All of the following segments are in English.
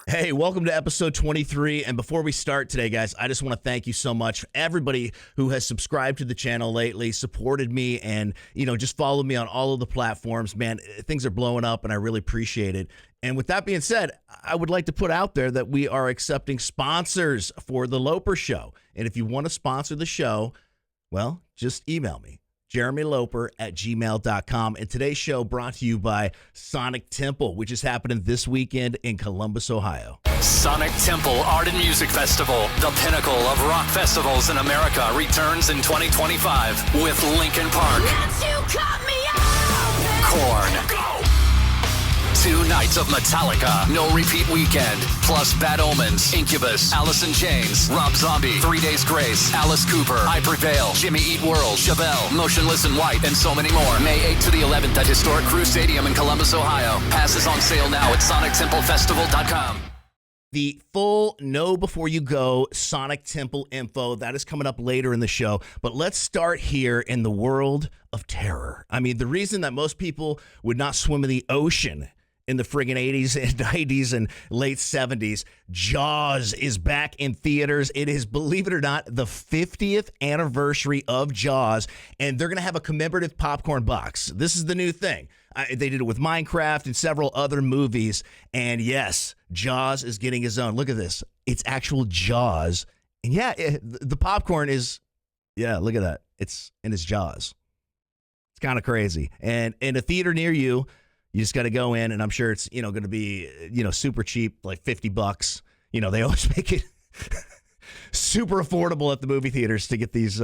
Hey, welcome to episode 23. And before we start today, guys, I just want to thank you so much for everybody who has subscribed to the channel lately, supported me, and, just followed me on all of the platforms. Man, things are blowing up, and I really appreciate it. And with that being said, I would like to put out there that we are accepting sponsors for the Loper Show. And if you want to sponsor the show, well, just email me, jeremyloper@gmail.com. And today's show brought to you by Sonic Temple, which is happening this weekend in Columbus, Ohio. Sonic Temple Art and Music Festival, the pinnacle of rock festivals in America, returns in 2025 with Linkin Park, Korn, 2 nights of Metallica, no repeat weekend, plus Bad Omens, Incubus, Alice in Chains, Rob Zombie, 3 Days Grace, Alice Cooper, I Prevail, Jimmy Eat World, Chevelle, Motionless in White, and so many more. May 8th to the 11th at historic Crew Stadium in Columbus, Ohio. Passes on sale now at sonictemplefestival.com. The full Know Before You Go Sonic Temple info, that is coming up later in the show. But let's start here in the world of terror. I mean, the reason that most people would not swim in the ocean in the friggin' 80s and 90s and late 70s, Jaws is back in theaters. It is, believe it or not, the 50th anniversary of Jaws, and they're going to have a commemorative popcorn box. This is the new thing. They did it with Minecraft and several other movies, and yes, Jaws is getting his own. Look at this. It's actual Jaws, and yeah, the popcorn is, look at that. It's in his Jaws. It's kind of crazy. And in a theater near you, you just got to go in, and I'm sure it's, going to be, super cheap, like $50. They always make it super affordable at the movie theaters to get these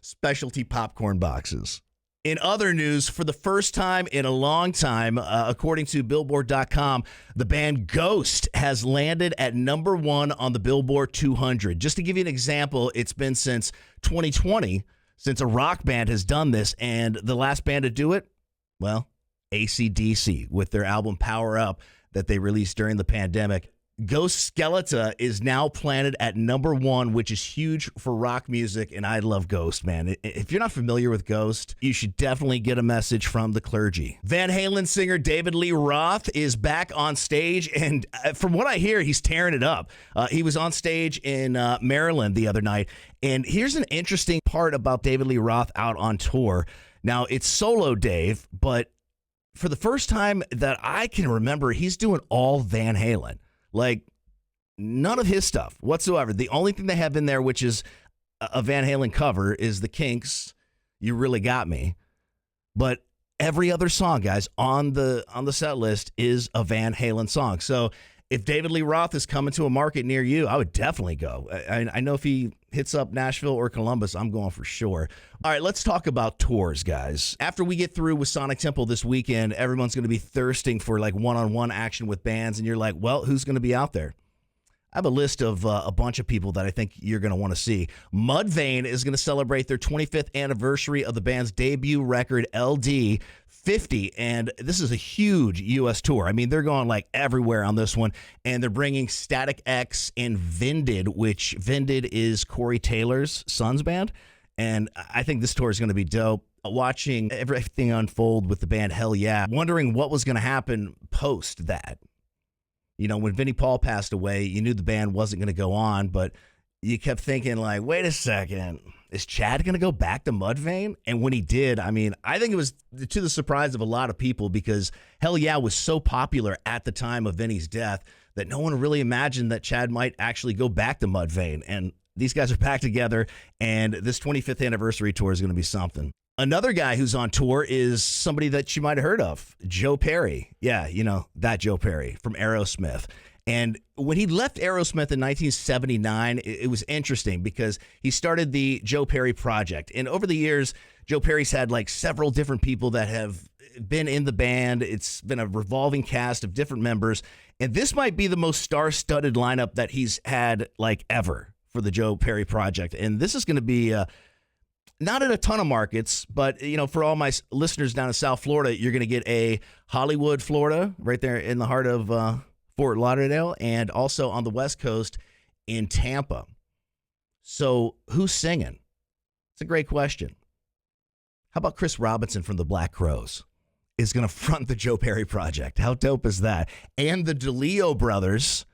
specialty popcorn boxes. In other news, for the first time in a long time, according to Billboard.com, the band Ghost has landed at #1 on the Billboard 200. Just to give you an example, it's been since 2020 since a rock band has done this, and the last band to do it, well, AC/DC with their album Power Up that they released during the pandemic. Ghost Skeleton is now planted at #1, which is huge for rock music, and I love Ghost, man. If you're not familiar with Ghost, you should definitely get a message from the clergy. Van Halen singer David Lee Roth is back on stage, and from what I hear, he's tearing it up. He was on stage in Maryland the other night, and here's an interesting part about David Lee Roth out on tour. Now, it's solo Dave, but for the first time that I can remember, he's doing all Van Halen. Like, none of his stuff whatsoever. The only thing they have in there, which is a Van Halen cover, is the Kinks' You Really Got Me. But every other song, guys, on the set list is a Van Halen song. So if David Lee Roth is coming to a market near you, I would definitely go. I know if he hits up Nashville or Columbus, I'm going for sure. All right, let's talk about tours, guys. After we get through with Sonic Temple this weekend, everyone's going to be thirsting for like one-on-one action with bands, and you're like, well, who's going to be out there? I have a list of a bunch of people that I think you're going to want to see. Mudvayne is going to celebrate their 25th anniversary of the band's debut record, LD 50, and this is a huge U.S. tour. I mean, they're going like everywhere on this one, and they're bringing Static X and Vended, which Vended is Corey Taylor's son's band, and I think this tour is going to be dope. Watching everything unfold with the band Hell Yeah, wondering what was going to happen post that. When Vinnie Paul passed away, you knew the band wasn't going to go on, but you kept thinking like, wait a second, is Chad going to go back to Mudvayne? And when he did, I mean, I think it was to the surprise of a lot of people because Hell Yeah was so popular at the time of Vinnie's death that no one really imagined that Chad might actually go back to Mudvayne. And these guys are back together, and this 25th anniversary tour is going to be something. Another guy who's on tour is somebody that you might have heard of, Joe Perry. Yeah, that Joe Perry from Aerosmith. And when he left Aerosmith in 1979, it was interesting because he started the Joe Perry Project. And over the years, Joe Perry's had like several different people that have been in the band. It's been a revolving cast of different members. And this might be the most star-studded lineup that he's had like ever for the Joe Perry Project. And this is going to be not in a ton of markets, but, for all my listeners down in South Florida, you're going to get a Hollywood, Florida, right there in the heart of Fort Lauderdale, and also on the West Coast in Tampa. So who's singing? It's a great question. How about Chris Robinson from the Black Crowes? is going to front the Joe Perry Project. How dope is that? And the DeLeo brothers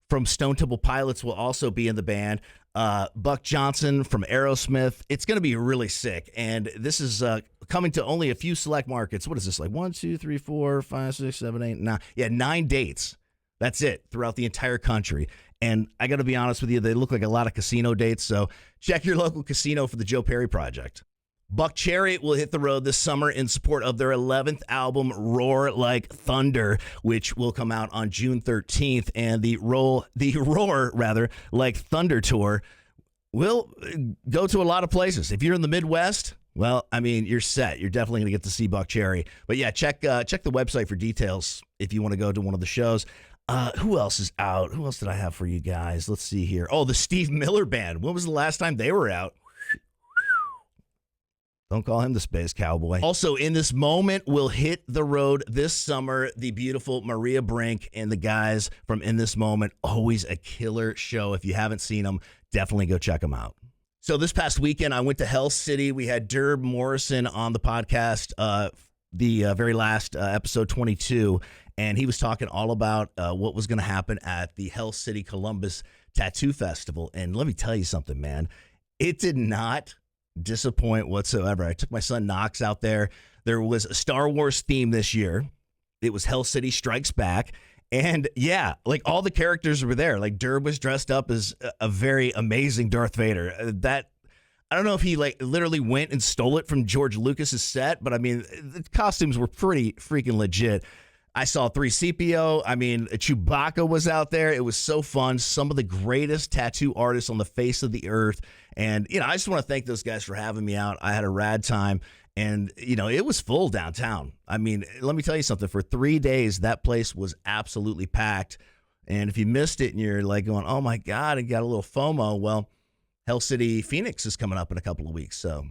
from Stone Temple Pilots will also be in the band. Buck Johnson from Aerosmith. It's going to be really sick. And this is coming to only a few select markets. What is this, like 1, 2, 3, 4, 5, 6, 7, 8, 9? Yeah, 9 dates. That's it throughout the entire country. And I got to be honest with you, they look like a lot of casino dates. So check your local casino for the Joe Perry Project. Buck Cherry will hit the road this summer in support of their 11th album, Roar Like Thunder, which will come out on June 13th. And the Roar Like Thunder tour will go to a lot of places. If you're in the Midwest, well, I mean, you're set. You're definitely going to get to see Buck Cherry. But yeah, check the website for details if you want to go to one of the shows. Who else is out? Who else did I have for you guys? Let's see here. Oh, the Steve Miller Band. When was the last time they were out? Don't call him the Space Cowboy. Also, in this moment, will hit the road this summer, the beautiful Maria Brink and the guys from In This Moment. Always a killer show. If you haven't seen them, definitely go check them out. So this past weekend, I went to Hell City. We had Derb Morrison on the podcast, the very last episode 22, and he was talking all about what was going to happen at the Hell City Columbus Tattoo Festival. And let me tell you something, man. It did not disappoint whatsoever. I took my son Knox out there. There was a Star Wars theme this year. It was Hell City Strikes Back. And yeah, like all the characters were there. Like Derb was dressed up as a very amazing Darth Vader. That I don't know if he like literally went and stole it from George Lucas's set, but I mean, the costumes were pretty freaking legit. I saw 3CPO. I mean, Chewbacca was out there. It was so fun. Some of the greatest tattoo artists on the face of the earth. And, you know, I just want to thank those guys for having me out. I had a rad time. And, you know, it was full downtown. I mean, let me tell you something. For 3 days, that place was absolutely packed. And if you missed it and you're like going, oh, my God, and got a little FOMO, well, Hell City Phoenix is coming up in a couple of weeks. So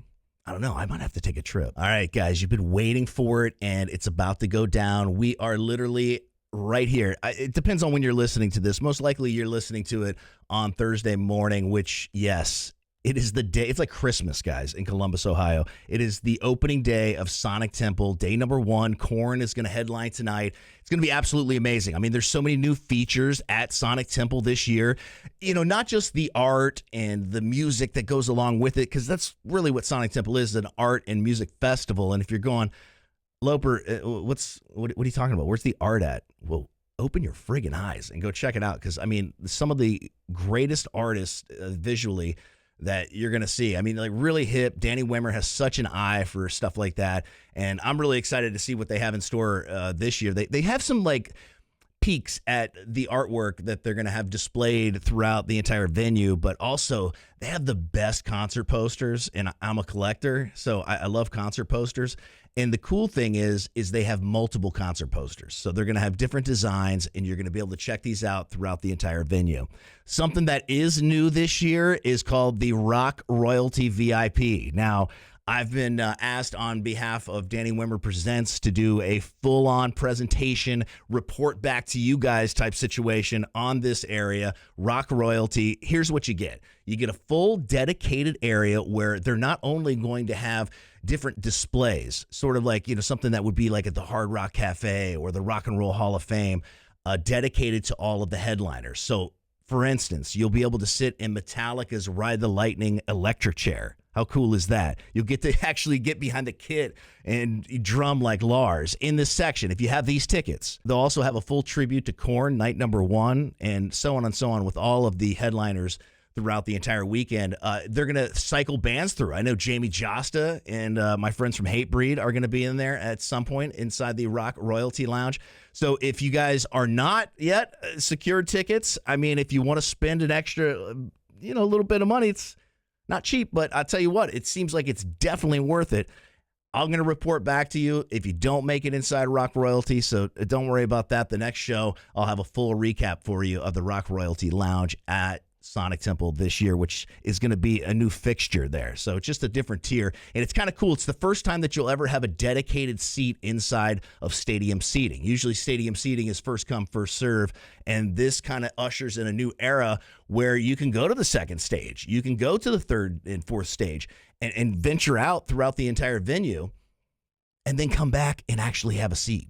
I don't know. I might have to take a trip. All right, guys, you've been waiting for it, and it's about to go down. We are literally right here. It depends on when you're listening to this. Most likely you're listening to it on Thursday morning, which, yes, it is the day. It's like Christmas, guys, in Columbus, Ohio. It is the opening day of Sonic Temple, day number 1. Korn is going to headline tonight. It's going to be absolutely amazing. I mean, there's so many new features at Sonic Temple this year. You know, not just the art and the music that goes along with it, because that's really what Sonic Temple is, an art and music festival. And if you're going, Loper, what are you talking about? Where's the art at? Well, open your friggin' eyes and go check it out, because, I mean, some of the greatest artists visually that you're going to see. I mean, like really hip. Danny Wimmer has such an eye for stuff like that. And I'm really excited to see what they have in store this year. They have some like peaks at the artwork that they're going to have displayed throughout the entire venue, but also they have the best concert posters, and I'm a collector, so I love concert posters. And the cool thing is they have multiple concert posters. So they're going to have different designs, and you're going to be able to check these out throughout the entire venue. Something that is new this year is called the Rock Royalty VIP. Now, I've been asked on behalf of Danny Wimmer Presents to do a full-on presentation, report back to you guys type situation on this area, Rock Royalty. Here's what you get. You get a full dedicated area where they're not only going to have different displays, sort of like, you know, something that would be like at the Hard Rock Cafe or the Rock and Roll Hall of Fame, dedicated to all of the headliners. So, for instance, you'll be able to sit in Metallica's Ride the Lightning electric chair. How cool is that? You'll get to actually get behind the kit and drum like Lars in this section if you have these tickets. They'll also have a full tribute to Korn, night number 1, and so on with all of the headliners throughout the entire weekend. They're going to cycle bands through. I know Jamie Josta and my friends from Hatebreed are going to be in there at some point inside the Rock Royalty Lounge. So if you guys are not yet secured tickets, I mean, if you want to spend an extra, you know, a little bit of money, it's not cheap, but I'll tell you what, it seems like it's definitely worth it. I'm going to report back to you if you don't make it inside Rock Royalty, so don't worry about that. The next show, I'll have a full recap for you of the Rock Royalty Lounge at Sonic Temple this year, which is going to be a new fixture there. So it's just a different tier, and it's kind of cool. It's the first time that you'll ever have a dedicated seat inside of stadium seating. Usually stadium seating is first come, first serve, and this kind of ushers in a new era where you can go to the second stage, you can go to the third and fourth stage, and venture out throughout the entire venue and then come back and actually have a seat.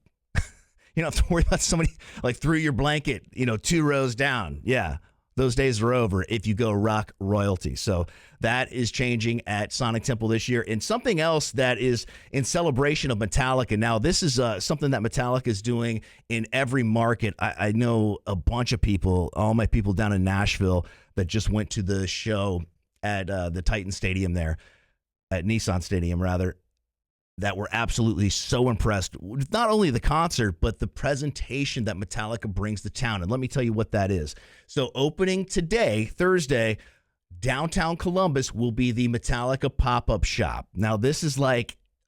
You don't have to worry about somebody like threw your blanket, 2 rows down. Yeah, those days are over if you go rock royalty. So that is changing at Sonic Temple this year. And something else that is in celebration of Metallica. Now, this is something that Metallica is doing in every market. I know a bunch of people, all my people down in Nashville that just went to the show at the Titan Stadium there, at Nissan Stadium, rather, that were absolutely so impressed with not only the concert, but the presentation that Metallica brings to town. And let me tell you what that is. So opening today, Thursday, downtown Columbus will be the Metallica pop-up shop. Now, this is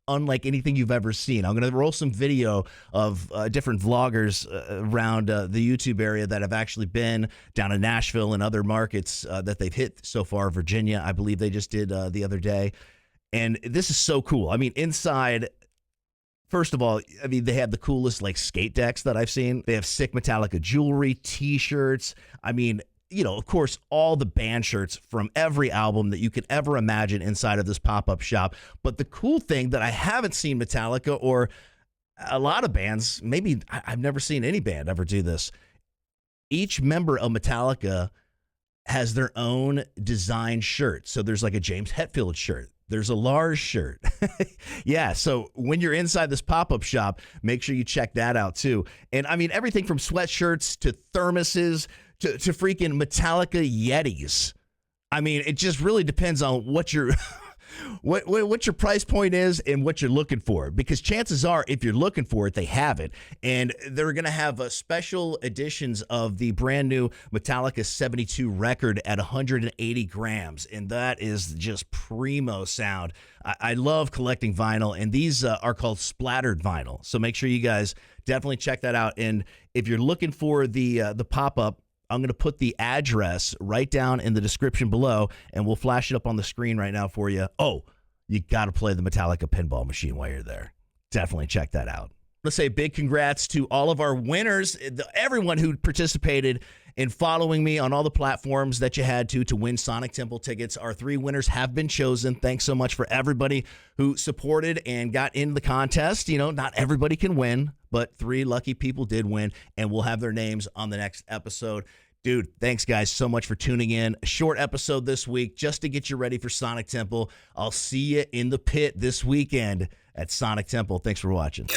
unlike anything you've ever seen. I'm going to roll some video of different vloggers around the YouTube area that have actually been down in Nashville and other markets that they've hit so far. Virginia, I believe they just did the other day. And this is so cool. I mean, inside, first of all, they have the coolest skate decks that I've seen. They have sick Metallica jewelry, T-shirts. Of course, all the band shirts from every album that you could ever imagine inside of this pop-up shop. But the cool thing that I haven't seen Metallica or a lot of bands, maybe I've never seen any band ever do this. Each member of Metallica has their own design shirt. So there's a James Hetfield shirt. There's a Lars shirt. Yeah, so when you're inside this pop-up shop, make sure you check that out too. And everything from sweatshirts to thermoses to freaking Metallica Yetis. It just really depends on what your what your price point is and what you're looking for. Because chances are, if you're looking for it, they have it. And they're going to have special editions of the brand new Metallica 72 record at 180 grams. And that is just primo sound. I love collecting vinyl, and these are called splattered vinyl. So make sure you guys definitely check that out. And if you're looking for the pop-up, I'm going to put the address right down in the description below, and we'll flash it up on the screen right now for you. Oh, you got to play the Metallica pinball machine while you're there. Definitely check that out. Let's say big congrats to all of our winners, everyone who participated in following me on all the platforms that you had to win Sonic Temple tickets. Our 3 winners have been chosen. Thanks so much for everybody who supported and got into the contest. Not everybody can win, but 3 lucky people did win, and we'll have their names on the next episode. Dude, thanks, guys, so much for tuning in. A short episode this week just to get you ready for Sonic Temple. I'll see you in the pit this weekend at Sonic Temple. Thanks for watching.